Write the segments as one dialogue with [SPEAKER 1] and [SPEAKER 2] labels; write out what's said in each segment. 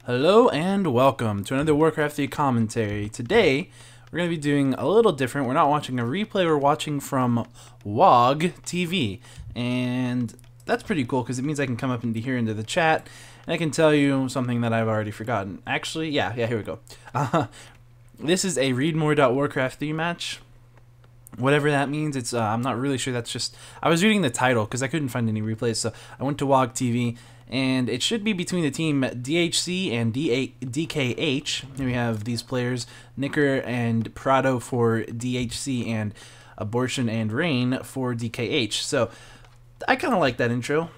[SPEAKER 1] Hello and welcome to another Warcraft 3 commentary. Today, we're going to be doing a little different. We're not watching a replay, we're watching from Waaagh TV. And that's pretty cool because it means I can come up into here into the chat and I can tell you something that I've already forgotten. Actually, yeah, here we go. This is a readmore.warcraft 3 match. Whatever that means, it's I'm not really sure. That's just, I was reading the title because I couldn't find any replays, so I went to Waaagh TV. And it should be between the team DHC and DkH. Here we have these players, Nicker and PraDo for DHC, and Abortion and Rain for DkH. So I kind of like that intro.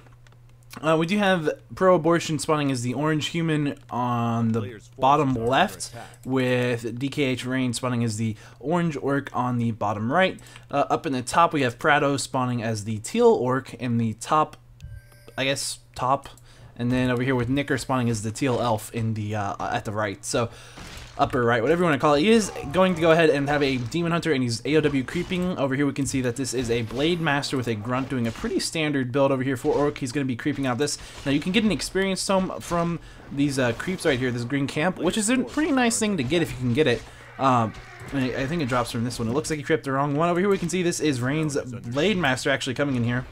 [SPEAKER 1] We do have Pro-Abortion spawning as the orange human on the bottom left, with DkH Rain spawning as the orange orc on the bottom right. Up in the top, we have PraDo spawning as the teal orc in the top, I guess, top. And then over here with Nicker spawning as the teal elf in the at the right, so upper right, whatever you want to call it. He is going to go ahead and have a demon hunter, and he's AOW creeping. Over here we can see that this is a blade master with a grunt doing a pretty standard build over here for orc. He's going to be creeping out this. Now you can get an experience tome from these creeps right here, this green camp, which is a pretty nice thing to get if you can get it. I think it drops from this one. It looks like he crept the wrong one. Over here we can see this is Rain's blade master actually coming in here.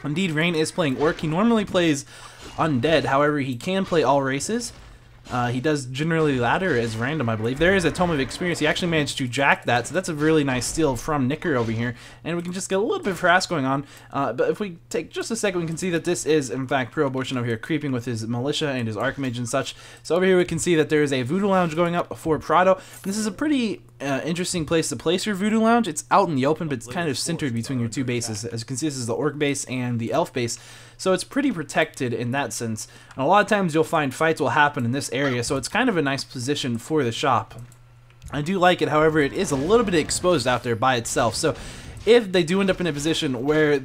[SPEAKER 1] Indeed, Rain is playing orc. He normally plays undead, however, he can play all races. He does generally ladder as random, I believe. There is a Tome of Experience. He actually managed to jack that, so that's a really nice steal from Nicker over here. And we can just get a little bit of harass going on. But if we take just a second, we can see that this is, in fact, Pro-Abortion over here, creeping with his Militia and his Archmage and such. So over here we can see that there is a Voodoo Lounge going up for PraDo. This is a pretty interesting place to place your Voodoo Lounge. It's out in the open, but it's kind of centered between your two bases. As you can see, this is the Orc base and the Elf base. So it's pretty protected in that sense. And a lot of times you'll find fights will happen in this area, so it's kind of a nice position for the shop. I do like it, however, it is a little bit exposed out there by itself. So if they do end up in a position where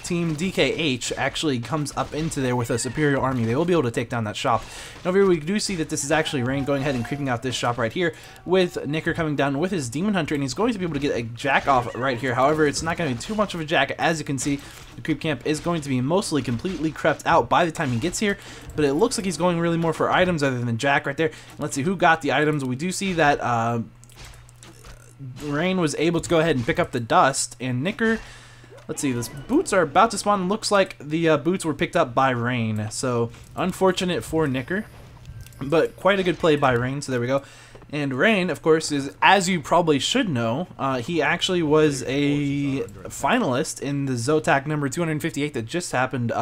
[SPEAKER 1] Team DkH actually comes up into there with a superior army, they will be able to take down that shop. And over here we do see that this is actually Rain going ahead and creeping out this shop right here, with Nicker coming down with his Demon Hunter, and he's going to be able to get a jack off right here. However, it's not going to be too much of a jack. As you can see, the creep camp is going to be mostly completely crept out by the time he gets here, but it looks like he's going really more for items other than jack right there. And let's see who got the items. We do see that Rain was able to go ahead and pick up the dust, and Nicker, let's see, these boots are about to spawn. Looks like the boots were picked up by Rain, so unfortunate for Nicker, but quite a good play by Rain, so there we go. And Rain, of course, is, as you probably should know, he actually was a finalist in the Zotac number 258 that just happened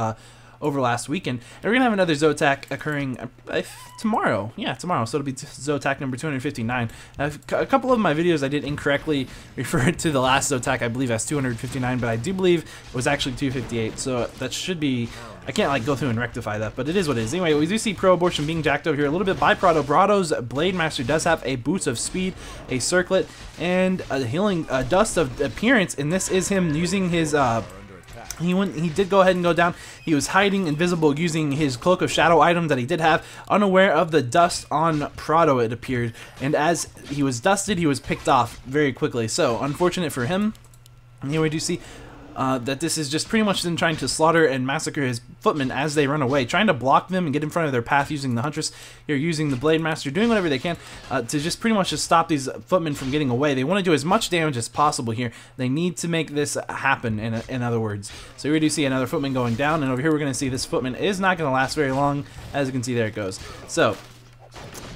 [SPEAKER 1] over last weekend. And we're going to have another Zotac occurring tomorrow. Yeah, tomorrow. So it'll be Zotac number 259. A couple of my videos I did incorrectly refer to the last Zotac, I believe, as 259, but I do believe it was actually 258. So that should be, I can't like go through and rectify that, but it is what it is. Anyway, we do see Pro-Abortion being jacked over here a little bit by PraDo. PraDo's Blade Master does have a Boots of Speed, a Circlet, and a Healing Dust of Appearance, and this is him using his He did go ahead and go down. He was hiding invisible using his Cloak of Shadow item that he did have, unaware of the dust on PraDo, it appeared. And as he was dusted, he was picked off very quickly. So, unfortunate for him. And here we do see that this is just pretty much them trying to slaughter and massacre his footmen as they run away, trying to block them and get in front of their path using the Huntress. Here, using the Blade Master, doing whatever they can to just pretty much just stop these footmen from getting away. They want to do as much damage as possible here. They need to make this happen, in other words. So here we do see another footman going down, and over here we're going to see this footman is not going to last very long. As you can see, there it goes. So,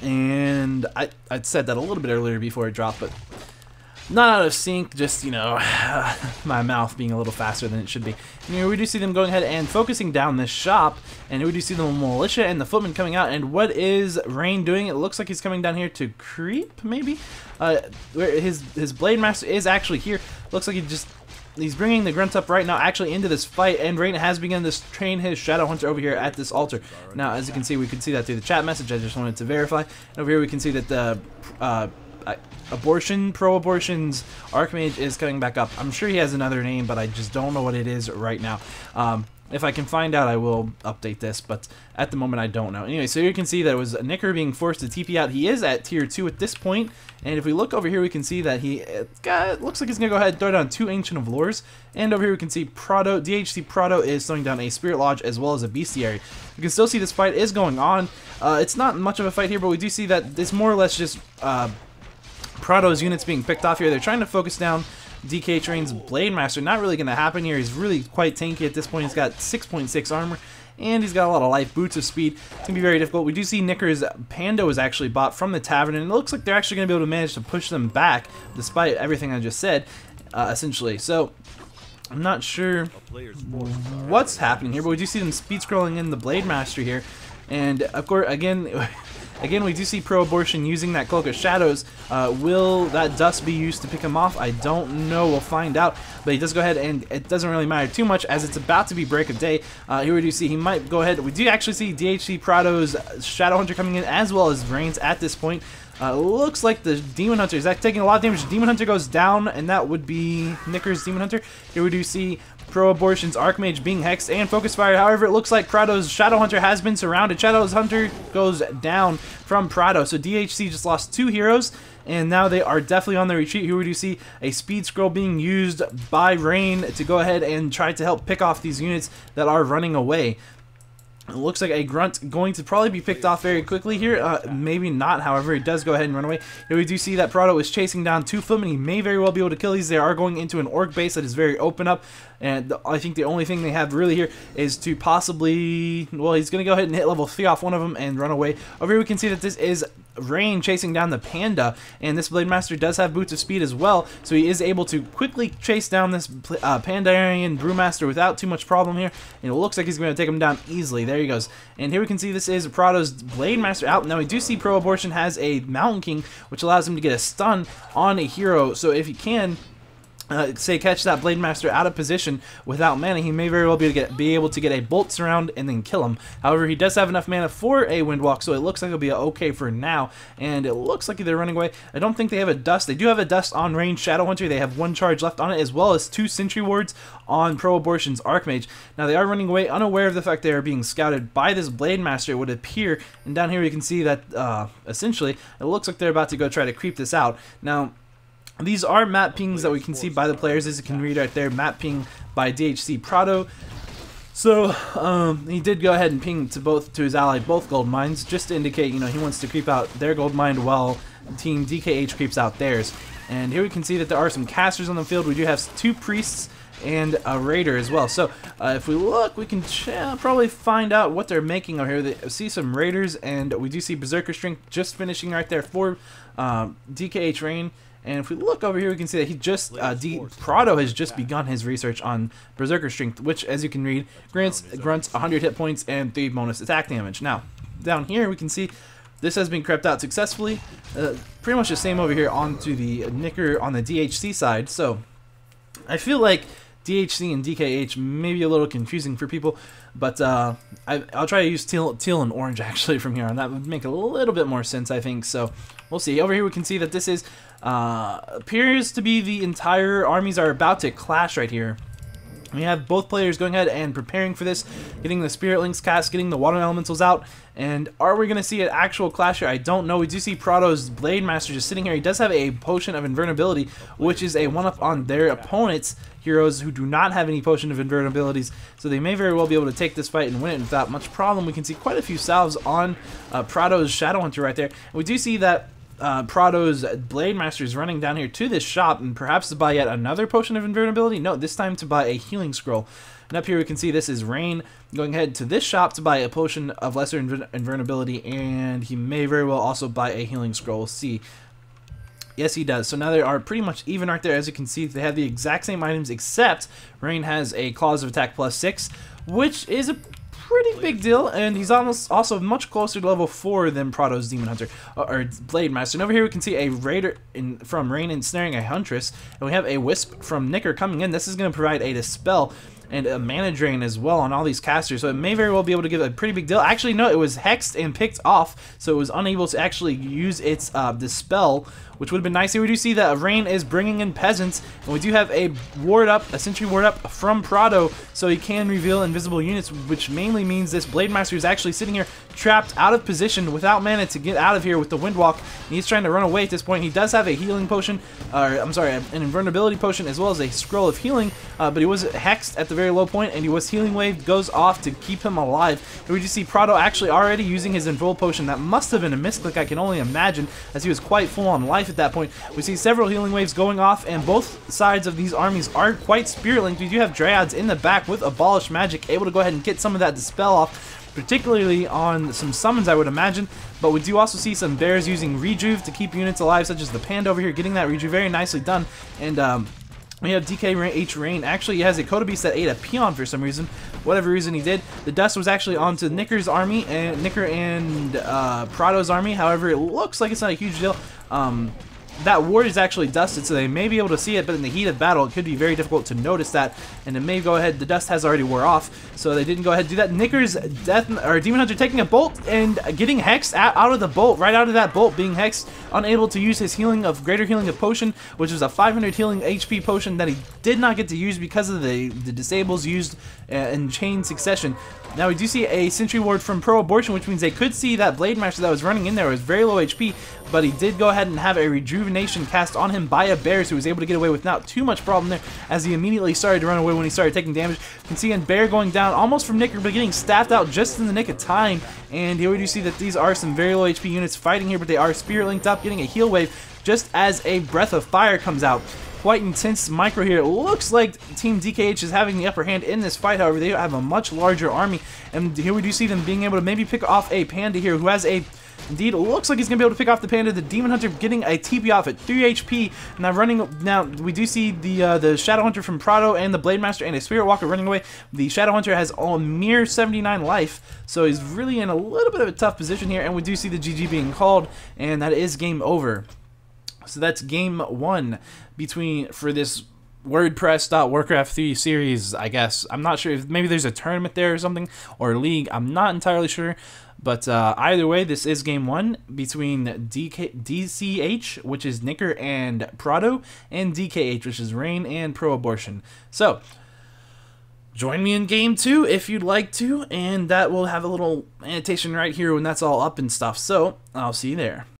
[SPEAKER 1] and I'd said that a little bit earlier before it dropped, but not out of sync, just, you know, my mouth being a little faster than it should be. And here we do see them going ahead and focusing down this shop, and here we do see the Militia and the Footman coming out, and what is Rain doing? It looks like he's coming down here to creep, maybe? Where his Blade Master is actually here. Looks like he's bringing the Grunt up right now actually into this fight, and Rain has begun to train his Shadow Hunter over here at this altar. Now, as you can see, we can see that through the chat message. I just wanted to verify. And over here we can see that the Pro-Abortion's Archmage is coming back up. I'm sure he has another name, but I just don't know what it is right now. If I can find out, I will update this, but at the moment I don't know. Anyway, so you can see that it was Nicker being forced to TP out. He is at tier 2 at this point, and if we look over here, we can see that it looks like he's going to go ahead and throw down 2 Ancient of Lures, and over here we can see PraDo, DHC PraDo is throwing down a Spirit Lodge as well as a Bestiary. You can still see this fight is going on. It's not much of a fight here, but we do see that it's more or less just PraDo's units being picked off here. They're trying to focus down DkH Rain's Blade Master. Not really going to happen here. He's really quite tanky at this point. He's got 6.6 armor, and he's got a lot of life, boots of speed. It's going to be very difficult. We do see Nicker's PraDo is actually bought from the tavern, and it looks like they're actually going to be able to manage to push them back, despite everything I just said, essentially. So, I'm not sure what's happening here, but we do see them speed scrolling in the Blade Master here. And, of course, Again, we do see Pro-Abortion using that Cloak of Shadows. Will that dust be used to pick him off? I don't know. We'll find out. But he does go ahead, and it doesn't really matter too much as it's about to be break of day. Here we do see he might go ahead. We do actually see DHC PraDo's Shadow Hunter coming in as well as Rain's at this point. Looks like the Demon Hunter is taking a lot of damage. Demon Hunter goes down, and that would be Nicker's Demon Hunter. Here we do see Pro-Abortion's Archmage being hexed and focus fire. However, it looks like PraDo's Shadow Hunter has been surrounded. Shadow's Hunter goes down from PraDo. So DHC just lost 2 heroes, and now they are definitely on the retreat. Here we do see a speed scroll being used by Rain to go ahead and try to help pick off these units that are running away. It looks like a Grunt going to probably be picked off very quickly here. Maybe not, however. He does go ahead and run away. Here we do see that PraDo is chasing down 2 Footmen. He may very well be able to kill these. They are going into an Orc base that is very open up. And I think the only thing they have really here is to possibly... Well, he's going to go ahead and hit level 3 off one of them and run away. Over here we can see that this is Rain chasing down the Panda. And this Blade Master does have Boots of Speed as well. So he is able to quickly chase down this Pandarian Brewmaster without too much problem here. And it looks like he's going to take him down easily. There he goes. And here we can see this is PraDo's Blade Master out. Now we do see Pro-Abortion has a Mountain King, which allows him to get a stun on a hero. So if he can... say catch that Blade Master out of position without mana, he may very well be able to get a Bolt Surround and then kill him. However, he does have enough mana for a Windwalk, so it looks like it'll be okay for now. And it looks like they're running away. I don't think they have a Dust. They do have a Dust on Range Shadow Hunter. They have 1 charge left on it, as well as 2 Sentry Wards on Pro-Abortion's Archmage. Now they are running away, unaware of the fact they are being scouted by this Blade Master, it would appear. And down here you can see that essentially it looks like they're about to go try to creep this out. Now, these are map pings that we can see by the players, as you can read right there. Map ping by DHC PraDo. So he did go ahead and ping to his ally both gold mines, just to indicate, you know, he wants to creep out their gold mine while Team DkH creeps out theirs. And here we can see that there are some casters on the field. We do have 2 priests and a raider as well. So if we look, we can probably find out what they're making over here. They see some raiders, and we do see Berserker Strength just finishing right there for DkH Rain. And if we look over here, we can see that he just PraDo has just begun his research on Berserker Strength, which, as you can read, grants grunts 100 hit points and 3 bonus attack damage. Now, down here we can see this has been crept out successfully. Pretty much the same over here onto the Nicker on the DHC side. So I feel like DHC and DkH may be a little confusing for people, but I'll try to use teal and orange actually from here on. That would make a little bit more sense, I think. So we'll see. Over here we can see that this is appears to be the entire armies are about to clash right here. We have both players going ahead and preparing for this, getting the Spirit Links cast, getting the Water Elementals out. And are we going to see an actual clash here? I don't know. We do see PraDo's Blade Master just sitting here. He does have a Potion of Invulnerability, which is a 1-up on their opponent's heroes who do not have any Potion of Invulnerabilities. So they may very well be able to take this fight and win it without much problem. We can see quite a few salves on PraDo's Shadow Hunter right there. And we do see that PraDo's Blade Master is running down here to this shop, and perhaps to buy yet another Potion of Invulnerability. No, this time to buy a Healing Scroll. And up here we can see this is Rain going ahead to this shop to buy a Potion of Lesser Invulnerability, and he may very well also buy a Healing Scroll. We'll see. Yes, he does. So now they are pretty much even right there. As you can see, they have the exact same items, except Rain has a Claws of Attack +6, which is a pretty big deal, and he's also much closer to level 4 than PraDo's Demon Hunter or Blade Master. And over here we can see a Raider from Rain ensnaring a Huntress, and we have a Wisp from Nicker coming in. This is going to provide a Dispel, and a mana drain as well on all these casters, so it may very well be able to give a pretty big deal. Actually, no, it was hexed and picked off, so it was unable to actually use its dispel, which would have been nice. Here we do see that Rain is bringing in Peasants, and we do have a ward up, a sentry ward up from PraDo, so he can reveal invisible units, which mainly means this Blade Master is actually sitting here trapped out of position without mana to get out of here with the Windwalk, and he's trying to run away at this point. He does have a healing potion, or I'm sorry, an invulnerability potion, as well as a scroll of healing, but he was hexed at the very low point, and he was healing wave goes off to keep him alive. Here we just see PraDo actually already using his invul potion. That must have been a misclick, I can only imagine, as he was quite full on life at that point. We see several healing waves going off, and both sides of these armies are quite spirit linked. We do have Dryads in the back with Abolish Magic, able to go ahead and get some of that dispel off, particularly on some summons, I would imagine. But we do also see some bears using Rejuve to keep units alive, such as the Panda over here, getting that Rejuve very nicely done. And we have DkH Rain. Actually, he has a Coda Beast that ate a Peon for some reason. Whatever reason he did. The dust was actually onto Nicker's army, and Nicker and PraDo's army. However, it looks like it's not a huge deal. That ward is actually dusted, so they may be able to see it, but in the heat of battle, it could be very difficult to notice that, and it may go ahead. The dust has already wore off, so they didn't go ahead and do that. Nicker's Demon Hunter taking a bolt and getting hexed out of the bolt, right out of that bolt, being hexed, unable to use his healing of Greater Healing of Potion, which was a 500 healing HP potion that he did not get to use because of the disables used in chain succession. Now we do see a Sentry Ward from Pro Abortion, which means they could see that Blade Master that was running in there was very low HP, but he did go ahead and have a Rejuvenation cast on him by a Bear, so he was able to get away without too much problem there, as he immediately started to run away when he started taking damage. You can see a Bear going down almost from Nicker, but getting staffed out just in the nick of time. And here we do see that these are some very low HP units fighting here, but they are spirit linked up, getting a heal wave just as a Breath of Fire comes out. Quite intense micro here. It looks like Team DkH is having the upper hand in this fight. However, they have a much larger army, and here we do see them being able to maybe pick off a Panda here, who has a, indeed, it looks like he's going to be able to pick off the Panda. The Demon Hunter getting a TP off at 3 HP. Now we do see the Shadow Hunter from PraDo and the Blade Master and a Spirit Walker running away. The Shadow Hunter has a mere 79 life, so he's really in a little bit of a tough position here, and we do see the GG being called, and that is game over. So that's game one for this WordPress.Warcraft 3 series, I guess. I'm not sure if maybe there's a tournament there or something, or a league. I'm not entirely sure. But either way, this is game one between DkH, which is Nicker and PraDo, and DkH, which is Rain and Pro Abortion. So join me in game two if you'd like to, and that will have a little annotation right here when that's all up and stuff. So I'll see you there.